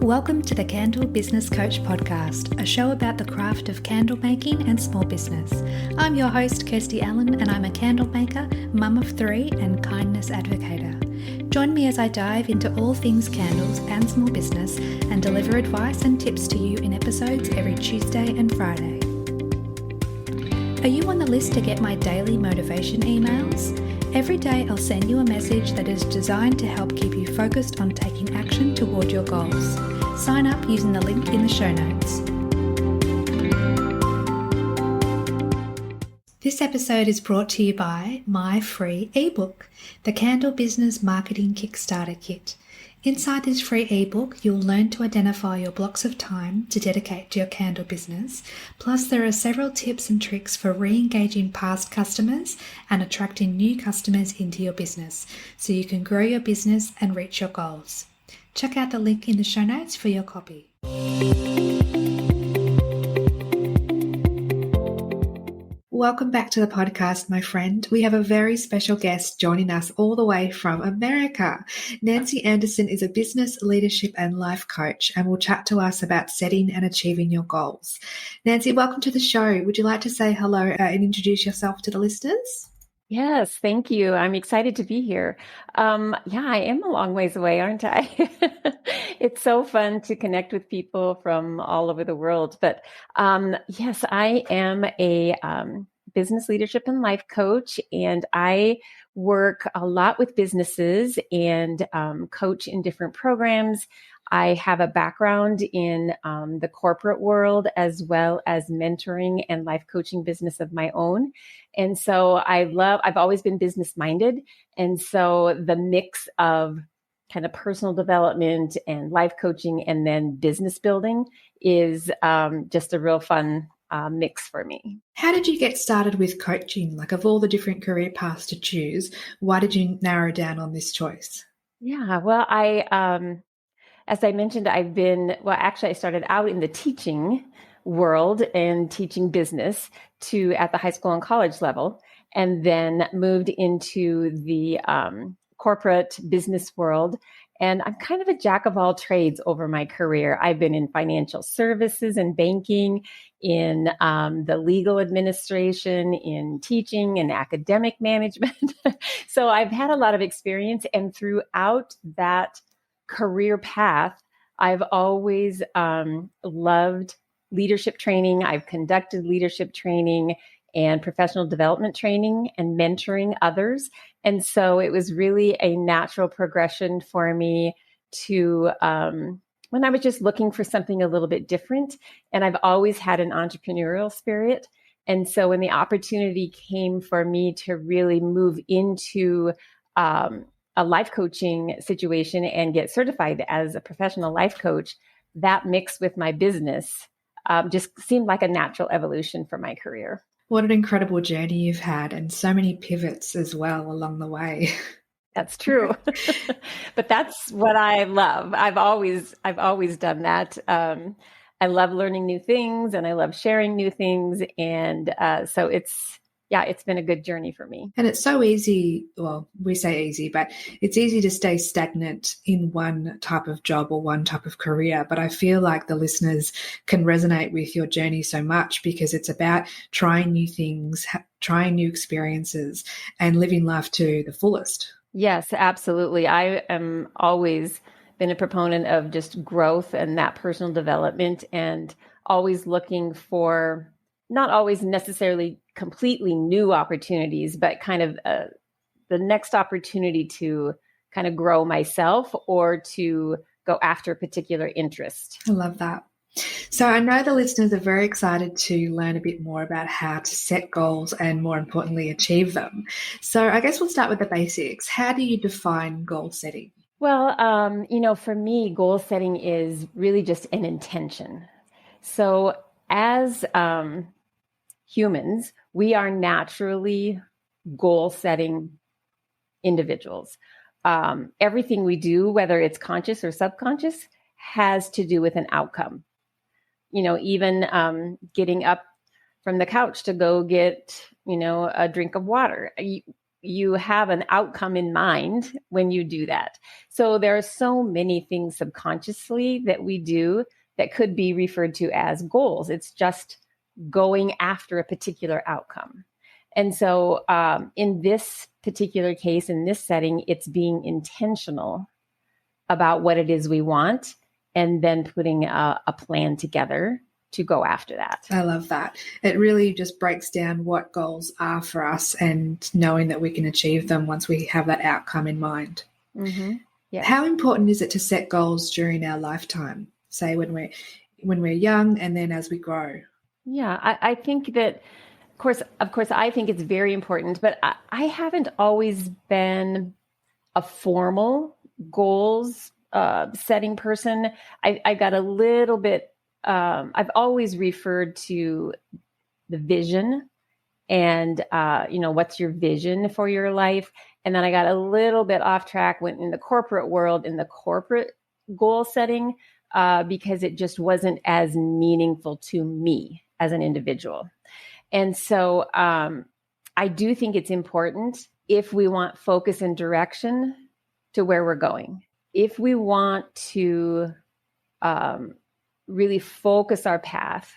Welcome to the Candle Business Coach Podcast, a show about the craft of candle making and small business. I'm your host, Kirsty Allen, and I'm a candle maker, mum of three, and kindness advocator. Join me as I dive into all things candles and small business and deliver advice and tips to you in episodes every Tuesday and Friday. Are you on the list to get my daily motivation emails? Every day I'll send you a message that is designed to help keep you focused on taking action toward your goals. Sign up using the link in the show notes. This episode is brought to you by my free ebook, the Candle Business Marketing Kickstarter Kit. Inside this free ebook, you'll learn to identify your blocks of time to dedicate to your candle business. Plus, there are several tips and tricks for re-engaging past customers and attracting new customers into your business so you can grow your business and reach your goals. Check out the link in the show notes for your copy. Welcome back to the podcast, my friend. We have a very special guest joining us all the way from America. Nancy Anderson is a business, leadership and life coach and will chat to us about setting and achieving your goals. Nancy, welcome to the show. Would you like to say hello and introduce yourself to the listeners? Yes, thank you. I'm excited to be here. I am a long ways away, aren't I? It's so fun to connect with people from all over the world. But yes, I am a business leadership and life coach, and I work a lot with businesses and coach in different programs. I have a background in the corporate world as well as mentoring and life coaching business of my own. And so I've always been business minded. And so the mix of kind of personal development and life coaching and then business building is just a real fun mix for me. How did you get started with coaching? Like, of all the different career paths to choose, why did you narrow down on this choice? Yeah, well, as I mentioned, I started out in the teaching world and teaching business at the high school and college level, and then moved into the corporate business world. And I'm kind of a jack of all trades over my career. I've been in financial services and banking, in the legal administration, in teaching and academic management. So I've had a lot of experience, and throughout that career path, I've always loved leadership training. I've conducted leadership training and professional development training and mentoring others. And so it was really a natural progression for me to, when I was just looking for something a little bit different. And I've always had an entrepreneurial spirit. And so when the opportunity came for me to really move into a life coaching situation and get certified as a professional life coach, that mixed with my business just seemed like a natural evolution for my career. What an incredible journey you've had, and so many pivots as well along the way. That's true. But that's what I love. I've always done that. I love learning new things and I love sharing new things. And so it's been a good journey for me. And it's so easy, well, we say easy, but it's easy to stay stagnant in one type of job or one type of career. But I feel like the listeners can resonate with your journey so much because it's about trying new things, trying new experiences, and living life to the fullest. Yes, absolutely. I am always been a proponent of just growth and that personal development, and always looking for not always necessarily completely new opportunities, but kind of the next opportunity to kind of grow myself or to go after a particular interest. I love that. So I know the listeners are very excited to learn a bit more about how to set goals and, more importantly, achieve them. So I guess we'll start with the basics. How do you define goal setting? Well, for me, goal setting is really just an intention. So as humans, we are naturally goal-setting individuals. Everything we do, whether it's conscious or subconscious, has to do with an outcome. Even getting up from the couch to go get, a drink of water. you have an outcome in mind when you do that. So there are so many things subconsciously that we do that could be referred to as goals. It's just going after a particular outcome. And so in this particular case, in this setting, it's being intentional about what it is we want and then putting a plan together to go after that. I love that. It really just breaks down what goals are for us and knowing that we can achieve them once we have that outcome in mind. Mm-hmm. Yes. How important is it to set goals during our lifetime, say when we're young and then as we grow? Yeah, I think that, of course, I think it's very important, but I haven't always been a formal goals setting person. I got a little bit, I've always referred to the vision and, what's your vision for your life? And then I got a little bit off track, went in the corporate world, in the corporate goal setting, because it just wasn't as meaningful to me as an individual. And so I do think it's important if we want focus and direction to where we're going. If we want to really focus our path,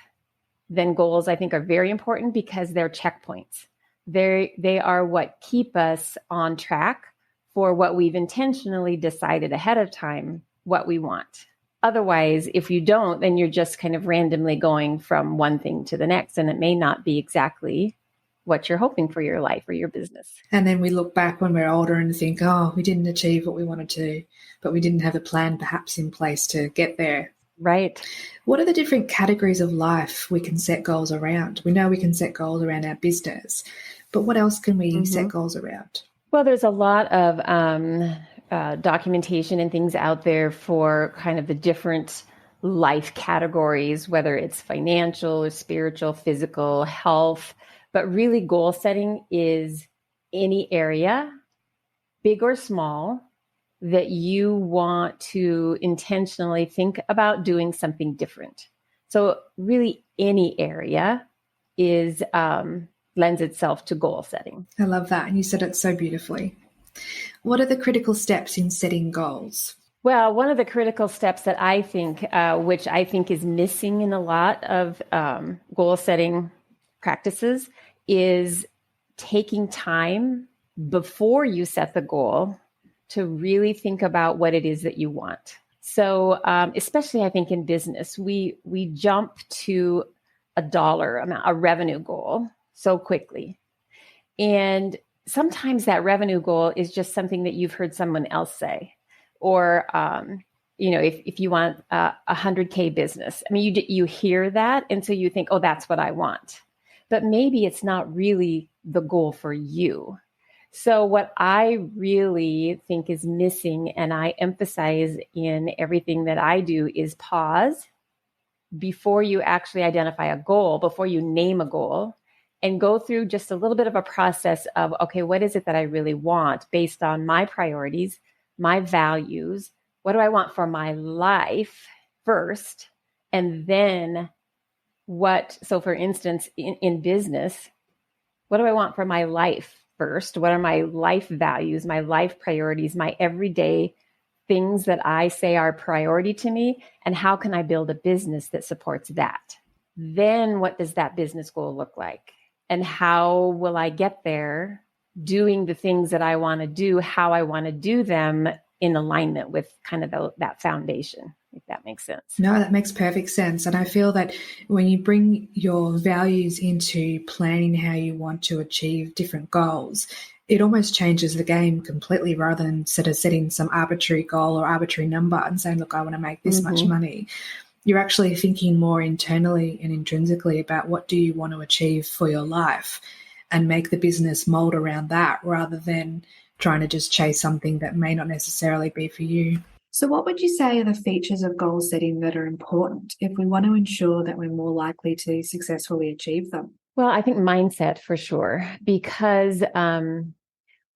then goals, I think, are very important because they're checkpoints. They are what keep us on track for what we've intentionally decided ahead of time, what we want. Otherwise, if you don't, then you're just kind of randomly going from one thing to the next, and it may not be exactly what you're hoping for your life or your business. And then we look back when we're older and think, oh, we didn't achieve what we wanted to, but we didn't have a plan perhaps in place to get there. Right. What are the different categories of life we can set goals around? We know we can set goals around our business, but what else can we set goals around? Well, there's a lot of documentation and things out there for kind of the different life categories, whether it's financial or spiritual, physical, health. But really, goal setting is any area, big or small, that you want to intentionally think about doing something different. So really any area is lends itself to goal setting. I love that. And you said it so beautifully. What are the critical steps in setting goals? Well, one of the critical steps that I think, which I think is missing in a lot of goal setting practices, is taking time before you set the goal to really think about what it is that you want. So especially I think in business, we jump to a dollar amount, a revenue goal so quickly. And sometimes that revenue goal is just something that you've heard someone else say. Or, if you want a 100K business, I mean, you hear that. And so you think, oh, that's what I want. But maybe it's not really the goal for you. So what I really think is missing, and I emphasize in everything that I do, is pause before you actually identify a goal, before you name a goal, and go through just a little bit of a process of, okay, what is it that I really want based on my priorities, my values? What do I want for my life first? And then so for instance, in business, what do I want for my life first? What are my life values, my life priorities, my everyday things that I say are priority to me? And how can I build a business that supports that? Then what does that business goal look like? And how will I get there doing the things that I want to do, how I want to do them in alignment with kind of that foundation, if that makes sense. No, that makes perfect sense. And I feel that when you bring your values into planning how you want to achieve different goals, it almost changes the game completely, rather than sort of setting some arbitrary goal or arbitrary number and saying, look, I want to make this much money. You're actually thinking more internally and intrinsically about what do you want to achieve for your life and make the business mold around that, rather than trying to just chase something that may not necessarily be for you. So what would you say are the features of goal setting that are important if we want to ensure that we're more likely to successfully achieve them? Well, I think mindset for sure, because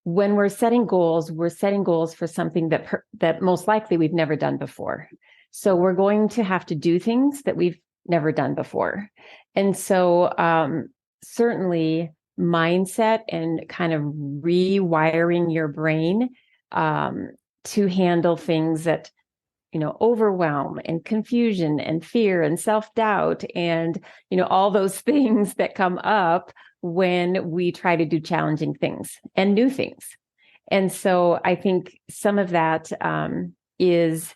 when we're setting goals for something that most likely we've never done before. So we're going to have to do things that we've never done before. And so certainly mindset and kind of rewiring your brain to handle things that, overwhelm and confusion and fear and self-doubt and, all those things that come up when we try to do challenging things and new things. And so I think some of that is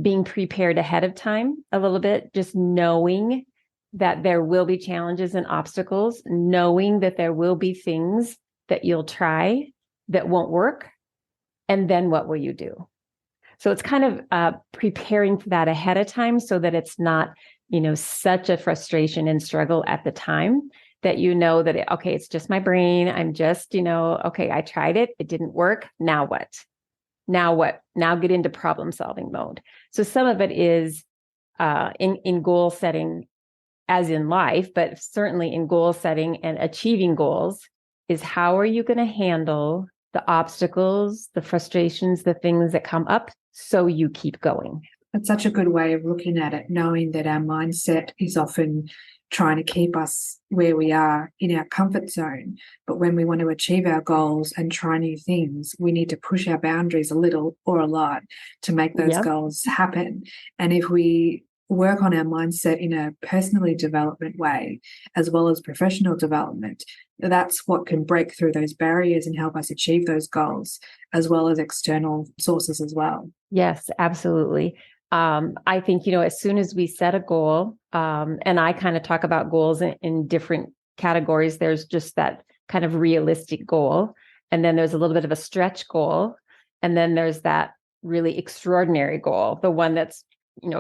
being prepared ahead of time a little bit, just knowing that there will be challenges and obstacles, knowing that there will be things that you'll try that won't work. And then what will you do? So it's kind of preparing for that ahead of time so that it's not, such a frustration and struggle at the time that that, okay, it's just my brain. I'm just, okay, I tried it. It didn't work. Now what? Now what? Now get into problem solving mode. So some of it is in goal setting, as in life, but certainly in goal setting and achieving goals is how are you going to handle the obstacles, the frustrations, the things that come up so you keep going. That's such a good way of looking at it, knowing that our mindset is often trying to keep us where we are in our comfort zone. But when we want to achieve our goals and try new things, we need to push our boundaries a little or a lot to make those goals happen. And if we work on our mindset in a personally development way, as well as professional development, that's what can break through those barriers and help us achieve those goals, as well as external sources as well. Yes, absolutely. I think, as soon as we set a goal, and I kind of talk about goals in different categories, there's just that kind of realistic goal. And then there's a little bit of a stretch goal. And then there's that really extraordinary goal, the one that's,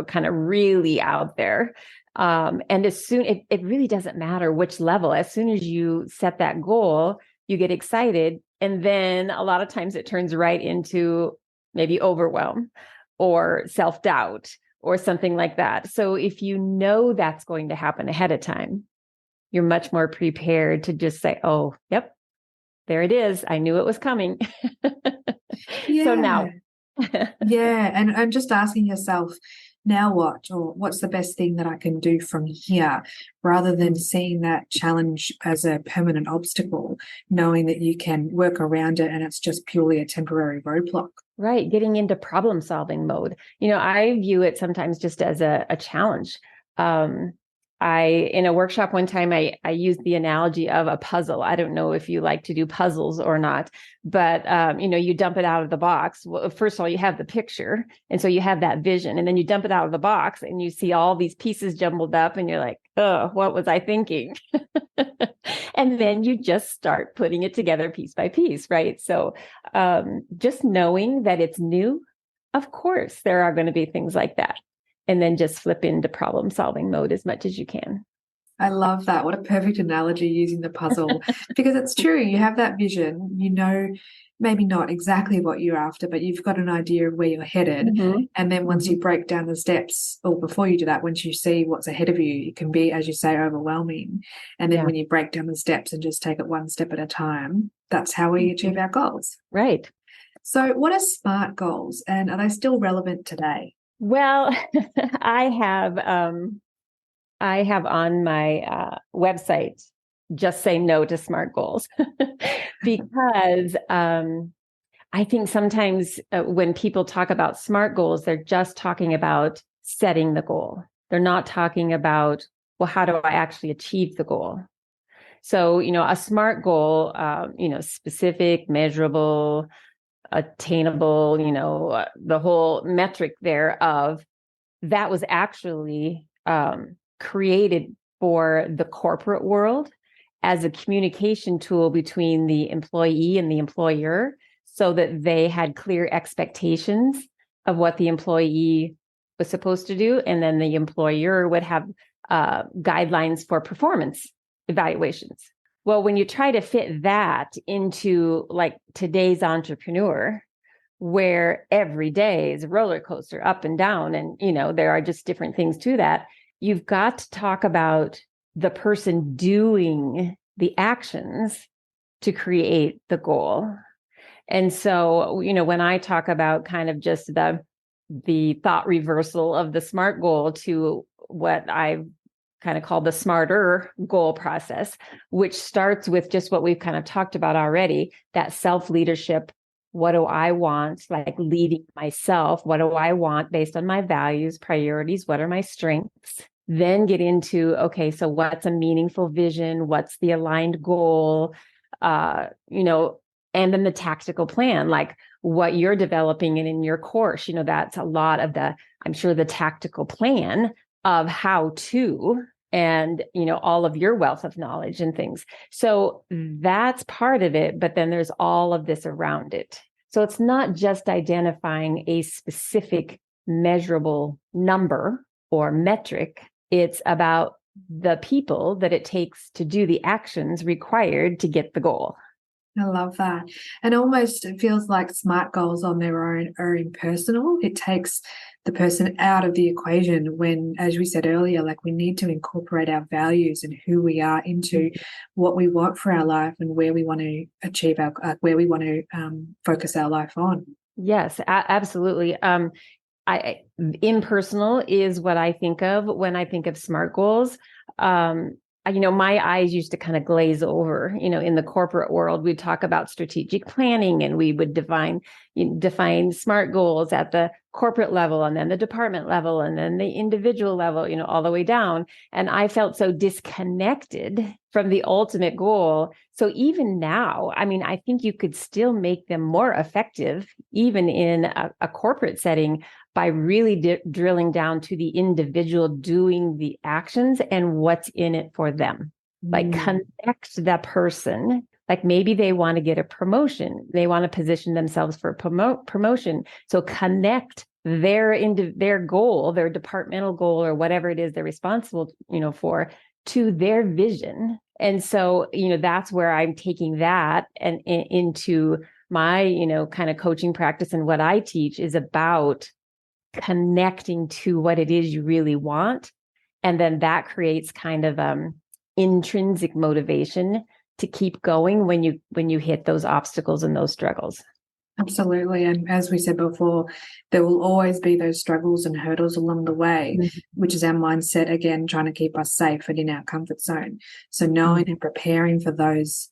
kind of really out there. And as soon, it really doesn't matter which level, as soon as you set that goal, you get excited. And then a lot of times it turns right into maybe overwhelm or self-doubt or something like that. So if you know that's going to happen ahead of time, you're much more prepared to just say, oh, yep, there it is. I knew it was coming. Yeah. So now. Yeah. And just asking yourself, now what? Or what's the best thing that I can do from here? Rather than seeing that challenge as a permanent obstacle, knowing that you can work around it and it's just purely a temporary roadblock. Right. Getting into problem solving mode. I view it sometimes just as a challenge. In a workshop one time, I used the analogy of a puzzle. I don't know if you like to do puzzles or not, but, you dump it out of the box. Well, first of all, you have the picture. And so you have that vision, and then you dump it out of the box and you see all these pieces jumbled up and you're like, oh, what was I thinking? And then you just start putting it together piece by piece, right? So just knowing that it's new, of course, there are going to be things like that. And then just flip into problem solving mode as much as you can. I love that. What a perfect analogy, using the puzzle, because it's true. You have that vision, maybe not exactly what you're after, but you've got an idea of where you're headed. Mm-hmm. And then once you break down the steps, or before you do that, once you see what's ahead of you, it can be, as you say, overwhelming. And then when you break down the steps and just take it one step at a time, that's how we achieve our goals. Right. So what are SMART goals, and are they still relevant today? Well, I have on my website, just say no to SMART goals, because I think sometimes when people talk about SMART goals, they're just talking about setting the goal. They're not talking about, well, how do I actually achieve the goal? So, a SMART goal, specific, measurable, attainable, the whole metric thereof, that was actually created for the corporate world as a communication tool between the employee and the employer, so that they had clear expectations of what the employee was supposed to do. And then the employer would have guidelines for performance evaluations. Well, when you try to fit that into like today's entrepreneur, where every day is a roller coaster up and down, and, there are just different things to that, you've got to talk about the person doing the actions to create the goal. And so, when I talk about kind of just the thought reversal of the SMART goal to what I've kind of called the smarter goal process, which starts with just what we've kind of talked about already, that self-leadership. What do I want? Like leading myself. What do I want based on my values, priorities? What are my strengths? Then get into, okay, so what's a meaningful vision? What's the aligned goal? And then the tactical plan, like what you're developing and in your course, that's a lot of I'm sure the tactical plan of how to, and, all of your wealth of knowledge and things. So that's part of it, but then there's all of this around it. So it's not just identifying a specific measurable number or metric. It's about the people that it takes to do the actions required to get the goal. I love that. And almost it feels like SMART goals on their own are impersonal. It takes the person out of the equation when, as we said earlier, like we need to incorporate our values and who we are into what we want for our life and where we want to achieve where we want to focus our life on. Yes, absolutely. Impersonal is what I think of when I think of SMART goals. My eyes used to kind of glaze over, in the corporate world, we'd talk about strategic planning and we would define SMART goals at the corporate level and then the department level and then the individual level, all the way down. And I felt so disconnected from the ultimate goal. So even now, I think you could still make them more effective, even in a corporate setting, by really drilling down to the individual doing the actions and what's in it for them. Like connect that person. Like maybe they want to get a promotion. They want to position themselves for promotion. So connect their goal, their departmental goal, or whatever it is they're responsible, for, to their vision. And so, that's where I'm taking that and into my, kind of coaching practice. And what I teach is about connecting to what it is you really want. And then that creates kind of intrinsic motivation to keep going when you hit those obstacles and those struggles. Absolutely. And as we said before, there will always be those struggles and hurdles along the way, which is our mindset, again, trying to keep us safe and in our comfort zone. So knowing and preparing for those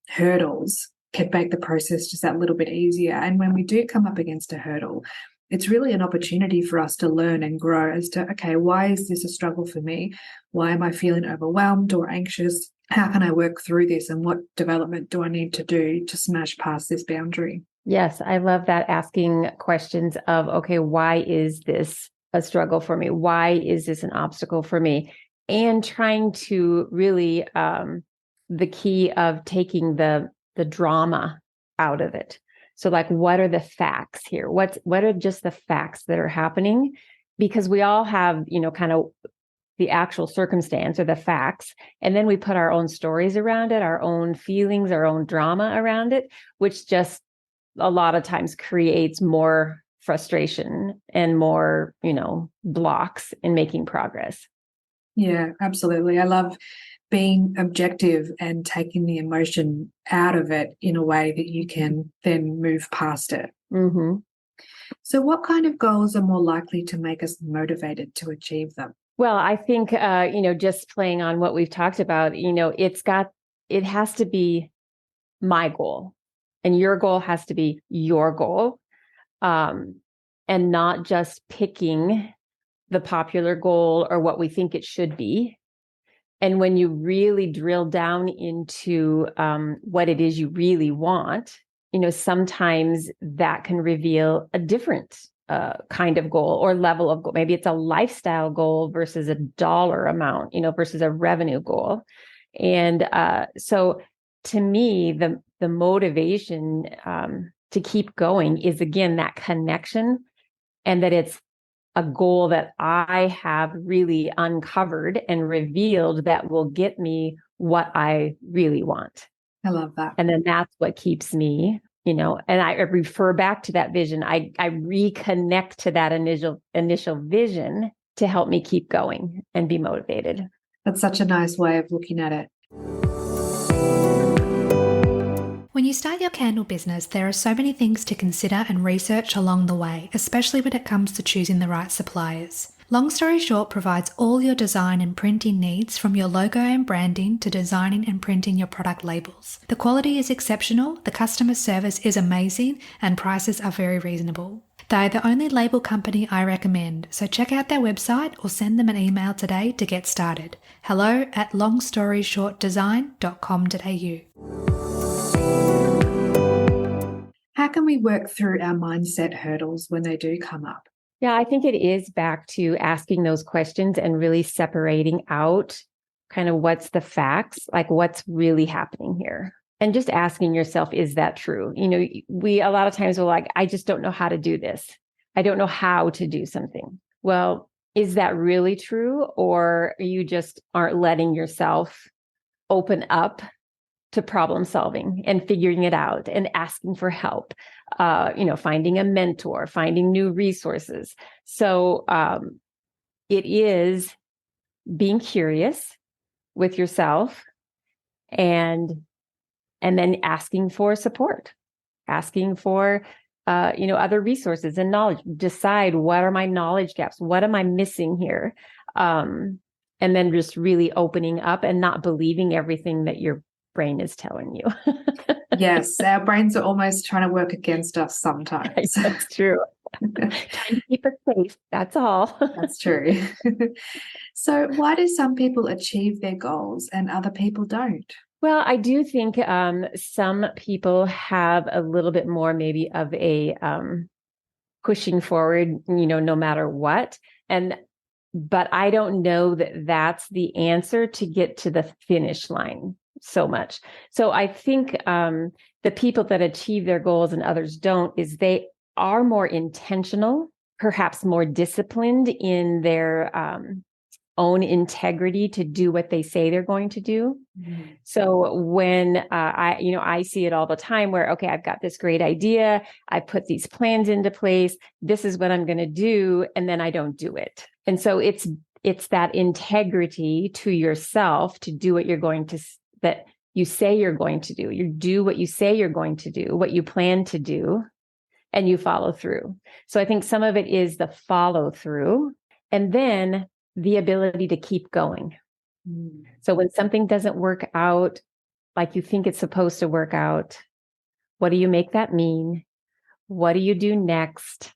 hurdles can make the process just that little bit easier. And when we do come up against a hurdle, it's really an opportunity for us to learn and grow as to, okay, why is this a struggle for me? Why am I feeling overwhelmed or anxious? How can I work through this? And what development do I need to do to smash past this boundary? Yes, I love that, asking questions of, okay, why is this a struggle for me? Why is this an obstacle for me? And trying to really, the key of taking the drama out of it. So like, what are the facts here? What are just the facts that are happening? Because we all have, kind of the actual circumstance or the facts. And then we put our own stories around it, our own feelings, our own drama around it, which just a lot of times creates more frustration and more, blocks in making progress. Yeah, absolutely. I love being objective and taking the emotion out of it in a way that you can then move past it. Mm-hmm. So what kind of goals are more likely to make us motivated to achieve them? Well, I think, just playing on what we've talked about, it has to be my goal and your goal has to be your goal. And not just picking the popular goal or what we think it should be. And when you really drill down into what it is you really want, sometimes that can reveal a different kind of goal or level of goal. Maybe it's a lifestyle goal versus a dollar amount, versus a revenue goal. And so to me, the motivation to keep going is, again, that connection, and that it's a goal that I have really uncovered and revealed that will get me what I really want. I love that. And then that's what keeps me, and I refer back to that vision. I reconnect to that initial vision to help me keep going and be motivated. That's such a nice way of looking at it. When you start your candle business, there are so many things to consider and research along the way, especially when it comes to choosing the right suppliers. Long Story Short provides all your design and printing needs, from your logo and branding to designing and printing your product labels. The quality is exceptional, the customer service is amazing, and prices are very reasonable. They're the only label company I recommend, so check out their website or send them an email today to get started. hello@longstoryshortdesign.com.au. How can we work through our mindset hurdles when they do come up? Yeah, I think it is back to asking those questions and really separating out kind of what's the facts, like what's really happening here. And just asking yourself, is that true? We a lot of times we're like, I just don't know how to do this. I don't know how to do something. Well, is that really true? Or you just aren't letting yourself open up to problem solving and figuring it out and asking for help, finding a mentor, finding new resources. So it is being curious with yourself and then asking for support, asking for other resources and knowledge. Decide, what are my knowledge gaps? What am I missing here? And then just really opening up and not believing everything that your brain is telling you. Yes, our brains are almost trying to work against us sometimes. That's true. Trying to keep us safe. That's all. That's true. So why do some people achieve their goals and other people don't? Well, I do think some people have a little bit more maybe of a pushing forward, no matter what. But I don't know that that's the answer to get to the finish line so much. So I think the people that achieve their goals and others don't is they are more intentional, perhaps more disciplined in their own integrity to do what they say they're going to do. Mm-hmm. So when I see it all the time where, okay, I've got this great idea. I put these plans into place. This is what I'm going to do. And then I don't do it. And so it's that integrity to yourself to do what that you say you're going to do. You do what you say you're going to do, what you plan to do, and you follow through. So I think some of it is the follow through, and then the ability to keep going. Mm. So when something doesn't work out like you think it's supposed to work out, what do you make that mean? What do you do next?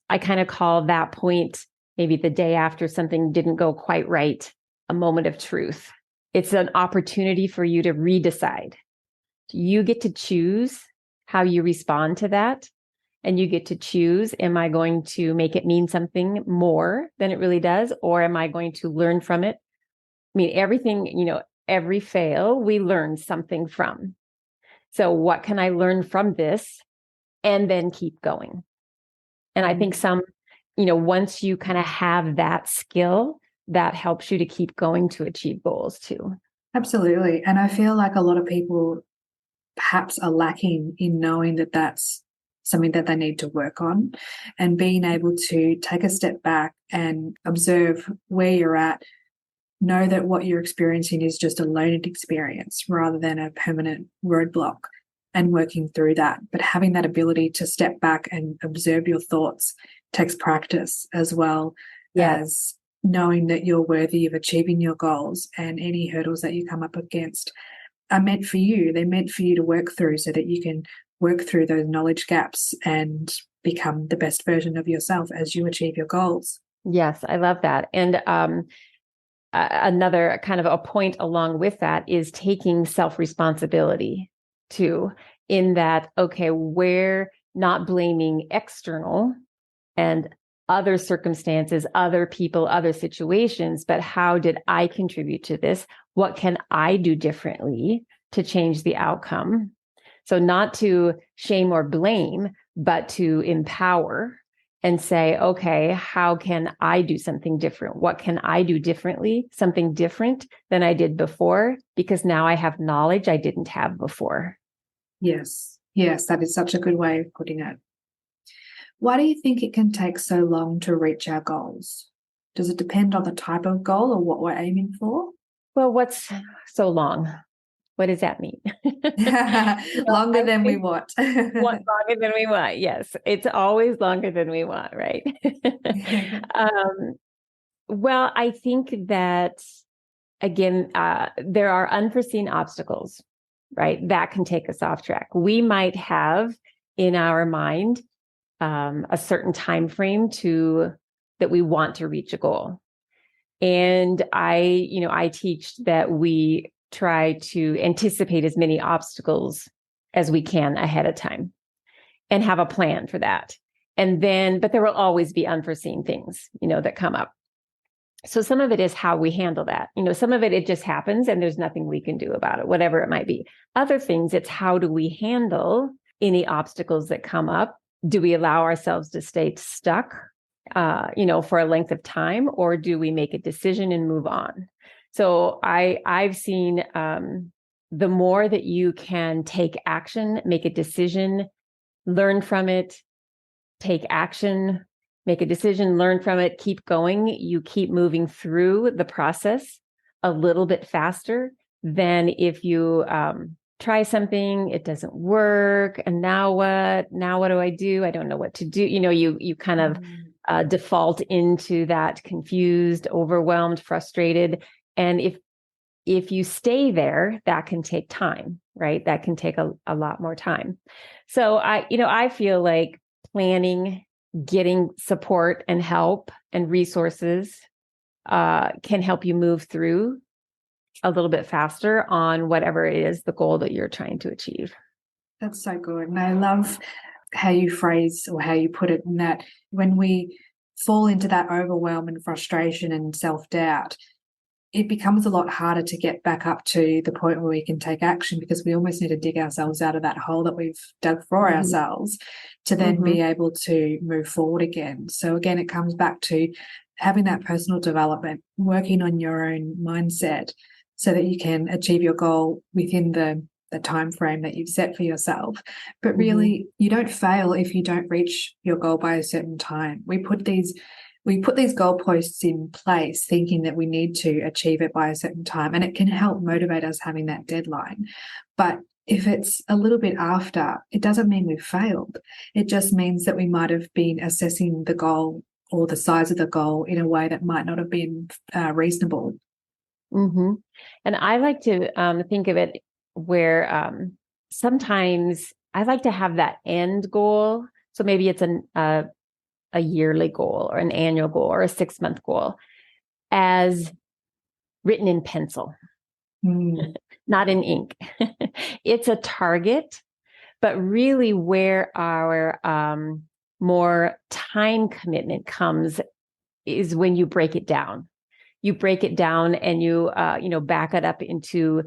I kind of call that point, maybe the day after something didn't go quite right, a moment of truth. It's an opportunity for you to redecide. You get to choose how you respond to that. And you get to choose, am I going to make it mean something more than it really does? Or am I going to learn from it? I mean, everything, every fail, we learn something from. So what can I learn from this? And then keep going. And I think once you kind of have that skill, that helps you to keep going to achieve goals too. Absolutely. And I feel like a lot of people perhaps are lacking in knowing that that's something that they need to work on, and being able to take a step back and observe where you're at, know that what you're experiencing is just a learned experience rather than a permanent roadblock, and working through that. But having that ability to step back and observe your thoughts takes practice, as well as knowing that you're worthy of achieving your goals, and any hurdles that you come up against are meant for you. They're meant for you to work through so that you can work through those knowledge gaps and become the best version of yourself as you achieve your goals. Yes, I love that. And another kind of a point along with that is taking self-responsibility too, in that, okay, we're not blaming external and other circumstances, other people, other situations, but how did I contribute to this? What can I do differently to change the outcome? So not to shame or blame, but to empower and say, okay, how can I do something different? What can I do differently? Something different than I did before, because now I have knowledge I didn't have before. Yes, that is such a good way of putting it. Why do you think it can take so long to reach our goals? Does it depend on the type of goal or what we're aiming for? Well, what's so long? What does that mean? Longer than we want. Longer than we want. Yes. It's always longer than we want, right? Well, I think that, again, there are unforeseen obstacles, right? That can take us off track. We might have in our mind a certain time frame that we want to reach a goal. And I teach that we try to anticipate as many obstacles as we can ahead of time and have a plan for that. But there will always be unforeseen things, that come up. So some of it is how we handle that. Some of it just happens and there's nothing we can do about it, whatever it might be. Other things, it's how do we handle any obstacles that come up? Do we allow ourselves to stay stuck, for a length of time, or do we make a decision and move on? So I've seen the more that you can take action, make a decision, learn from it, take action, make a decision, learn from it, keep going. You keep moving through the process a little bit faster than if you try something, it doesn't work. And now what? Now what do I do? I don't know what to do. You kind of default into that confused, overwhelmed, frustrated. And if you stay there, that can take time, right? That can take a lot more time. So I feel like planning, getting support and help and resources can help you move through a little bit faster on whatever it is, the goal that you're trying to achieve. That's so good. And I love how you phrase or how you put it, in that when we fall into that overwhelm and frustration and self-doubt, it becomes a lot harder to get back up to the point where we can take action, because we almost need to dig ourselves out of that hole that we've dug for ourselves to then be able to move forward again. So again, it comes back to having that personal development, working on your own mindset so that you can achieve your goal within the time frame that you've set for yourself. But really, you don't fail if you don't reach your goal by a certain time. We put these goalposts in place thinking that we need to achieve it by a certain time, and it can help motivate us having that deadline. But if it's a little bit after, it doesn't mean we've failed. It just means that we might have been assessing the goal or the size of the goal in a way that might not have been reasonable. And I like to think of it where sometimes I like to have that end goal. So maybe it's a yearly goal or an annual goal or a 6-month goal as written in pencil, not in ink. It's a target, but really where our more time commitment comes is when you break it down. You break it down and you back it up into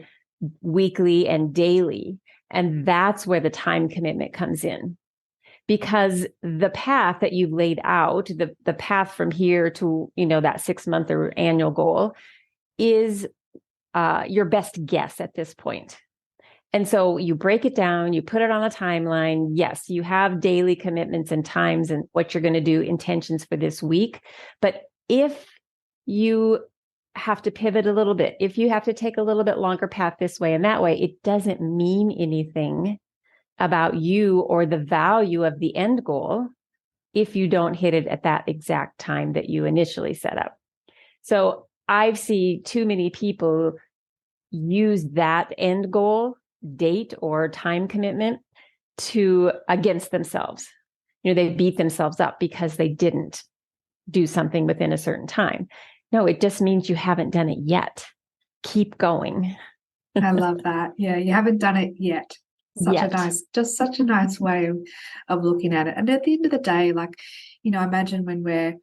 weekly and daily. And that's where the time commitment comes in. Because the path that you've laid out, the path from here to, that 6-month or annual goal is your best guess at this point. And so you break it down, you put it on a timeline. Yes, you have daily commitments and times and what you're going to do, intentions for this week. But if you have to pivot a little bit, if you have to take a little bit longer path this way and that way, it doesn't mean anything about you or the value of the end goal if you don't hit it at that exact time that you initially set up. So I've seen too many people use that end goal date or time commitment against themselves. They beat themselves up because they didn't do something within a certain time. No, it just means you haven't done it yet. Keep going. I love that. Yeah, you haven't done it yet. Such a nice way of looking at it. And at the end of the day, imagine when we're,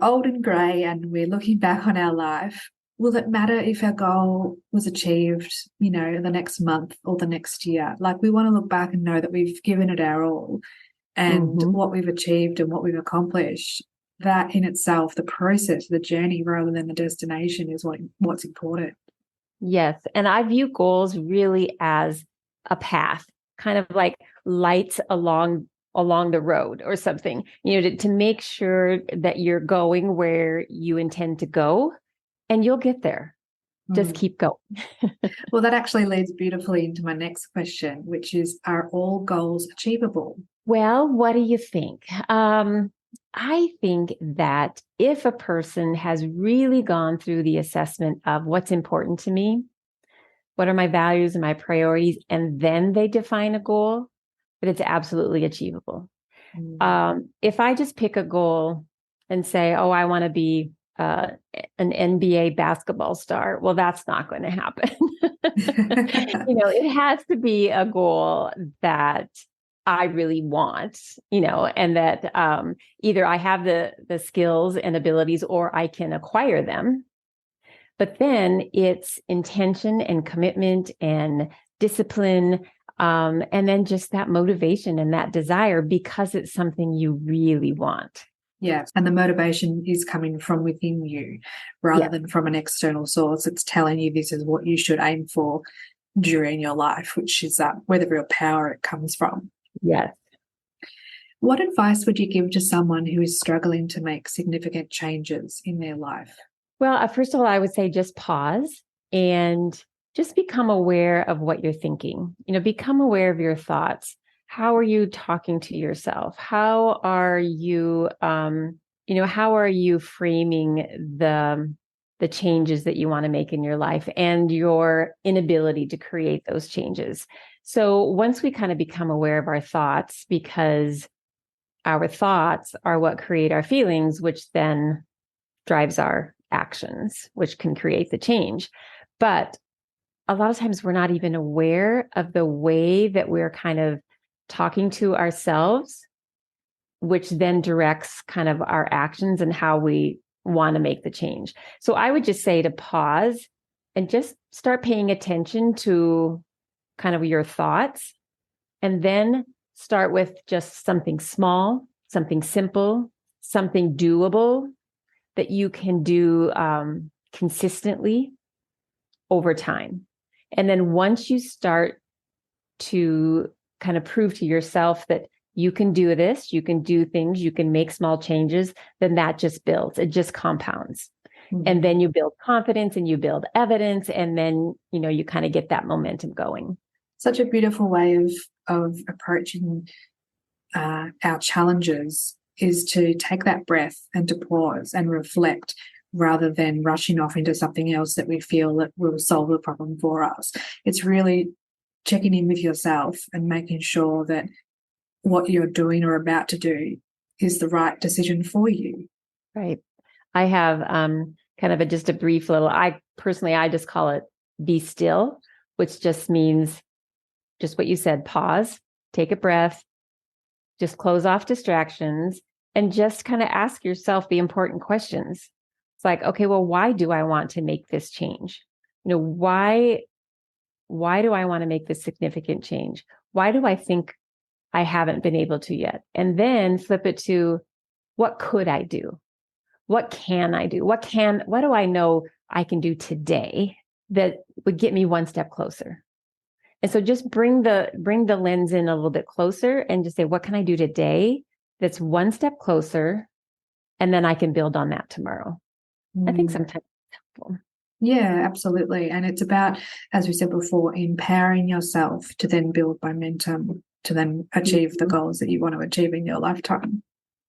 old and grey and we're looking back on our life, will it matter if our goal was achieved, the next month or the next year? We want to look back and know that we've given it our all, and what we've achieved and what we've accomplished. That in itself, the process, the journey, rather than the destination, is what's important. Yes. And I view goals really as a path, kind of like lights along the road or something, to make sure that you're going where you intend to go, and you'll get there. Just keep going. Well, that actually leads beautifully into my next question, which is, are all goals achievable? Well, what do you think? I think that if a person has really gone through the assessment of what's important to me, what are my values and my priorities, and then they define a goal, that it's absolutely achievable. If I just pick a goal and say, oh, I want to be an NBA basketball star, well, that's not going to happen. It has to be a goal that I really want, and that either I have the skills and abilities or I can acquire them. But then it's intention and commitment and discipline, and then just that motivation and that desire because it's something you really want. Yeah. And the motivation is coming from within you rather than from an external source. It's telling you this is what you should aim for during your life, which is where the real power it comes from. Yes. What advice would you give to someone who is struggling to make significant changes in their life? Well, first of all, I would say just pause and just become aware of what you're thinking. Become aware of your thoughts. How are you talking to yourself? How are you, how are you framing the changes that you want to make in your life and your inability to create those changes? So once we kind of become aware of our thoughts, because our thoughts are what create our feelings, which then drives our actions, which can create the change. But a lot of times we're not even aware of the way that we're kind of talking to ourselves, which then directs kind of our actions and how we want to make the change. So I would just say to pause and just start paying attention to kind of your thoughts, and then start with just something small, something simple, something doable that you can do consistently over time. And then once you start to kind of prove to yourself that you can do this, you can do things, you can make small changes, then that just builds, it just compounds. Mm-hmm. And then you build confidence and you build evidence, and then, you kind of get that momentum going. Such a beautiful way of approaching our challenges is to take that breath and to pause and reflect rather than rushing off into something else that we feel that will solve the problem for us. It's really checking in with yourself and making sure that what you're doing or about to do is the right decision for you. Right. I have kind of just a brief little, I just call it be still, which just means just what you said, pause, take a breath, just close off distractions, and just kind of ask yourself the important questions. It's like, okay, well, why do I want to make this change? Why do I want to make this significant change? Why do I think I haven't been able to yet? And then flip it to, what could I do? What can I do? What do I know I can do today that would get me one step closer? And so just bring the lens in a little bit closer and just say, what can I do today that's one step closer? And then I can build on that tomorrow. I think sometimes it's helpful. Yeah, absolutely. And it's about, as we said before, empowering yourself to then build momentum to then achieve the goals that you want to achieve in your lifetime.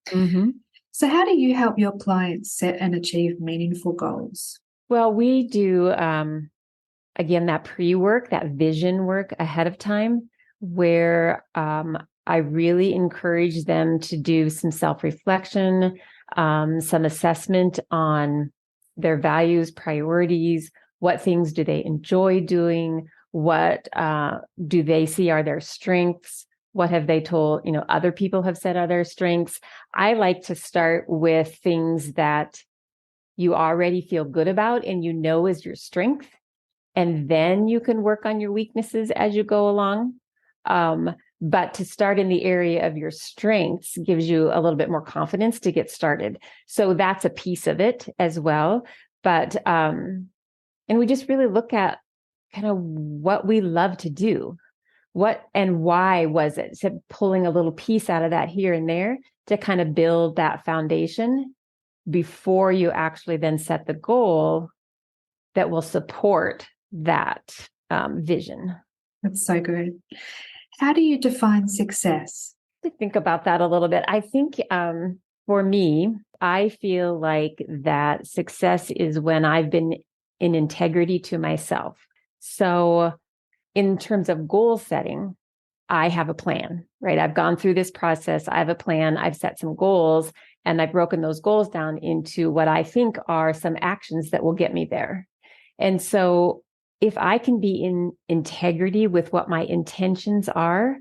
Mm-hmm. So how do you help your clients set and achieve meaningful goals? Well, we do, again, that pre-work, that vision work ahead of time, where I really encourage them to do some self-reflection, some assessment on their values, priorities, what things do they enjoy doing, what do they see are their strengths, what have they told, other people have said are their strengths. I like to start with things that you already feel good about and is your strength. And then you can work on your weaknesses as you go along. But to start in the area of your strengths gives you a little bit more confidence to get started. So that's a piece of it as well. But, and we just really look at kind of what we love to do. What and why was it? So pulling a little piece out of that here and there to kind of build that foundation before you actually then set the goal that will support that vision. That's so good. How do you define success? To think about that a little bit, I think For me, I feel like that success is when I've been in integrity to myself. So in terms of goal setting, I have a plan, right? I've gone through this process. I have a plan. I've set some goals and I've broken those goals down into what I think are some actions that will get me there. And so if I can be in integrity with what my intentions are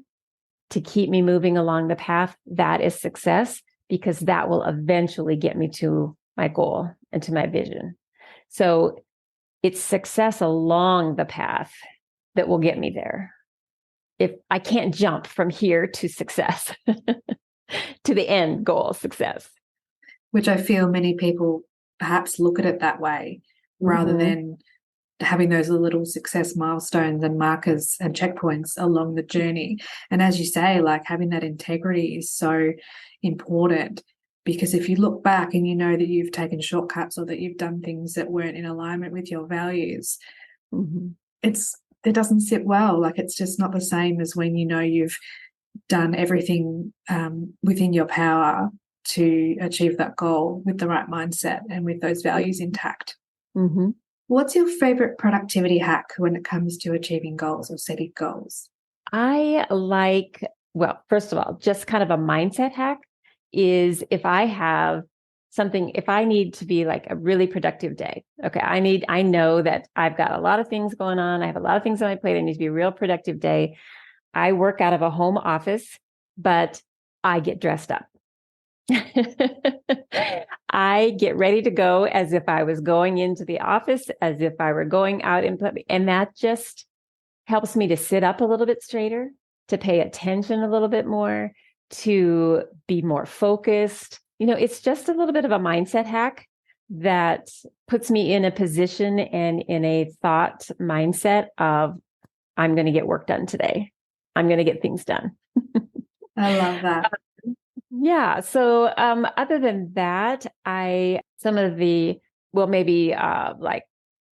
to keep me moving along the path, that is success, because that will eventually get me to my goal and to my vision. So it's success along the path that will get me there. If I can't jump from here to success, to the end goal, success. Which I feel many people perhaps look at it that way rather than having those little success milestones and markers and checkpoints along the journey. And as you say, like having that integrity is so important, because if you look back and you know that you've taken shortcuts or that you've done things that weren't in alignment with your values, it doesn't sit well. Like it's just not the same as when you know you've done everything within your power to achieve that goal with the right mindset and with those values intact. What's your favorite productivity hack when it comes to achieving goals or setting goals? I like, well, first of all, just kind of a mindset hack is if I have something, if I need to be like a really productive day, okay, I know that I've got a lot of things going on. I have a lot of things on my plate. I need to be a real productive day. I work out of a home office, but I get dressed up. I get ready to go as if I was going into the office, as if I were going out in public. And that just helps me to sit up a little bit straighter, to pay attention a little bit more, to be more focused. You know, it's just a little bit of a mindset hack that puts me in a position and in a thought mindset of, I'm going to get work done today. I'm going to get things done. I love that. Yeah. So other than that, some of the, well, maybe like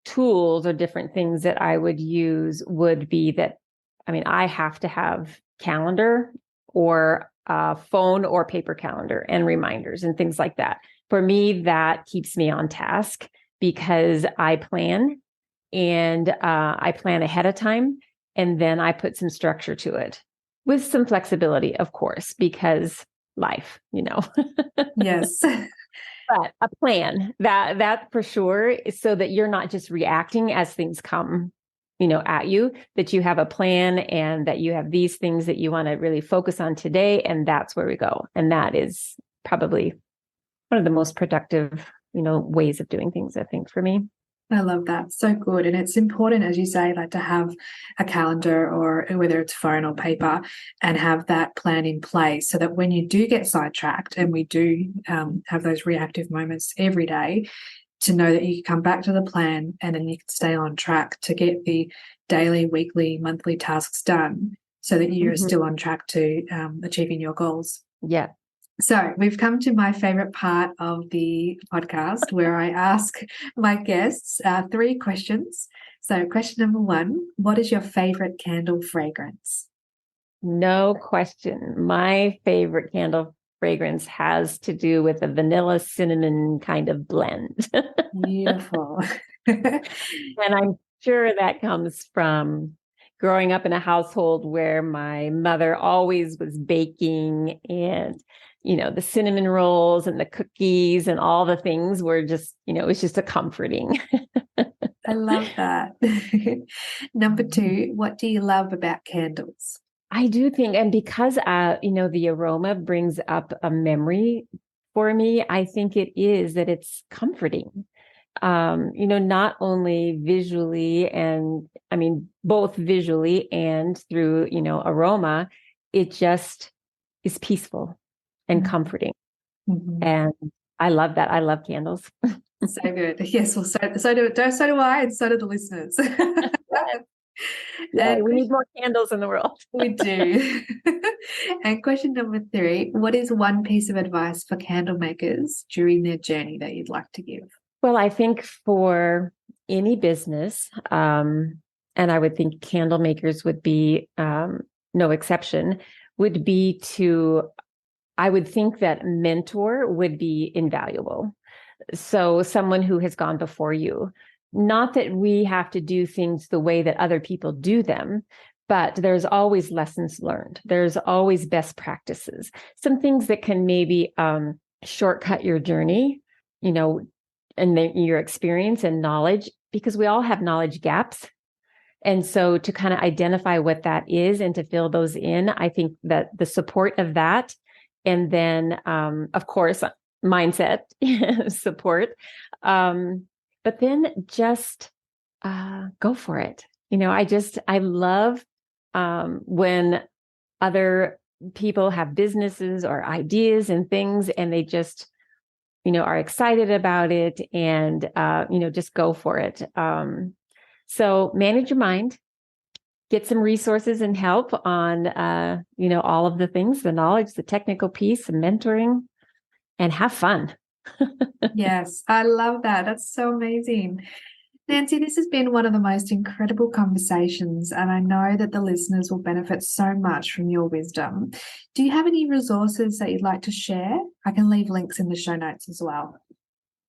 tools or different things that I would use would be that, I mean, I have to have calendar or phone or paper calendar and reminders and things like that. For me, that keeps me on task because I plan and I plan ahead of time. And then I put some structure to it with some flexibility, of course, because life, you know. Yes. But a plan that for sure is so that you're not just reacting as things come, you know, at you, that you have a plan and that you have these things that you want to really focus on today. And that's where we go. And that is probably one of the most productive, you know, ways of doing things, I think, for me. I love that. So good. And it's important, as you say, like to have a calendar or whether it's phone or paper and have that plan in place so that when you do get sidetracked, and we do have those reactive moments every day, to know that you can come back to the plan and then you can stay on track to get the daily, weekly, monthly tasks done so that you're still on track to achieving your goals. Yeah. So we've come to my favorite part of the podcast where I ask my guests 3 questions. So question number 1, what is your favorite candle fragrance? No question. My favorite candle fragrance has to do with a vanilla cinnamon kind of blend. Beautiful. And I'm sure that comes from growing up in a household where my mother always was baking, and, you know, the cinnamon rolls and the cookies and all the things were just, you know, it was just a comforting. I love that. Number 2, what do you love about candles? I do think, and because, you know, the aroma brings up a memory for me, I think it is that it's comforting. You know, not only visually and I mean, both visually and through, you know, aroma, it just is peaceful and comforting. And I love that. I love candles. So good. Yes, well, so do I, and so do the listeners. Yeah, we need more candles in the world. We do. And question number 3, what is one piece of advice for candle makers during their journey that you'd like to give? Well, I think for any business, and I would think candle makers would be no exception, would be to I would think that mentor would be invaluable. So someone who has gone before you. Not that we have to do things the way that other people do them, but there's always lessons learned. There's always best practices, some things that can maybe shortcut your journey, and your experience and knowledge, because we all have knowledge gaps. And so to kind of identify what that is and to fill those in, I think that the support of that, and then, of course, mindset support, but then just go for it. I love when other people have businesses or ideas and things, and they just, are excited about it, and, just go for it. So manage your mind, get some resources and help on, all of the things, the knowledge, the technical piece, the mentoring, and have fun. Yes, I love that. That's so amazing. Nancy, this has been one of the most incredible conversations, and I know that the listeners will benefit so much from your wisdom. Do you have any resources that you'd like to share? I can leave links in the show notes as well.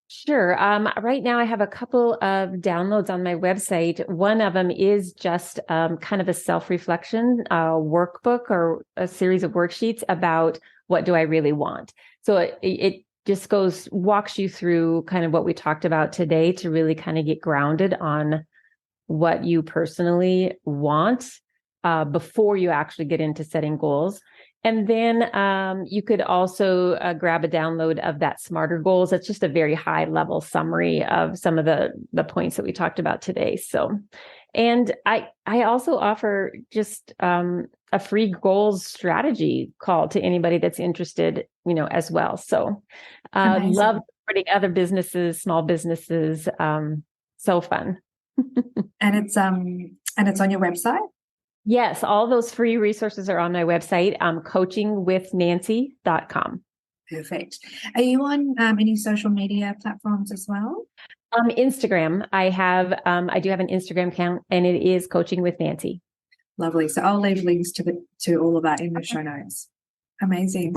Sure. Right now I have a couple of downloads on my website. One of them is just kind of a self-reflection workbook or a series of worksheets about what do I really want. So it just walks you through kind of what we talked about today to really kind of get grounded on what you personally want before you actually get into setting goals. And then you could also grab a download of that Smarter Goals. That's just a very high level summary of some of the points that we talked about today. So, and I also offer just a free goals strategy call to anybody that's interested, as well. So love supporting other businesses, small businesses. So fun. And it's on your website? Yes, all those free resources are on my website, coachingwithnancy.com. Perfect. Are you on any social media platforms as well? Instagram. I do have an Instagram account, and it is Coaching with Nancy. Lovely. So I'll leave links to all of that in the show notes. Amazing.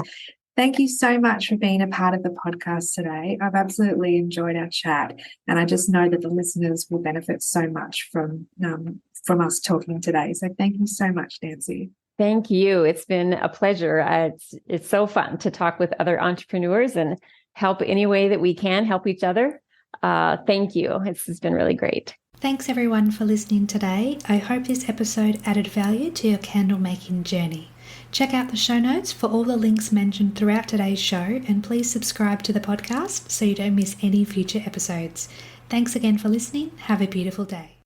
Thank you so much for being a part of the podcast today. I've absolutely enjoyed our chat, and I just know that the listeners will benefit so much from us talking today. So thank you so much, Nancy. Thank you. It's been a pleasure. It's so fun to talk with other entrepreneurs and help any way that we can help each other. Thank you. It's been really great. Thanks everyone for listening today. I hope this episode added value to your candle making journey. Check out the show notes for all the links mentioned throughout today's show, and please subscribe to the podcast so you don't miss any future episodes. Thanks again for listening. Have a beautiful day.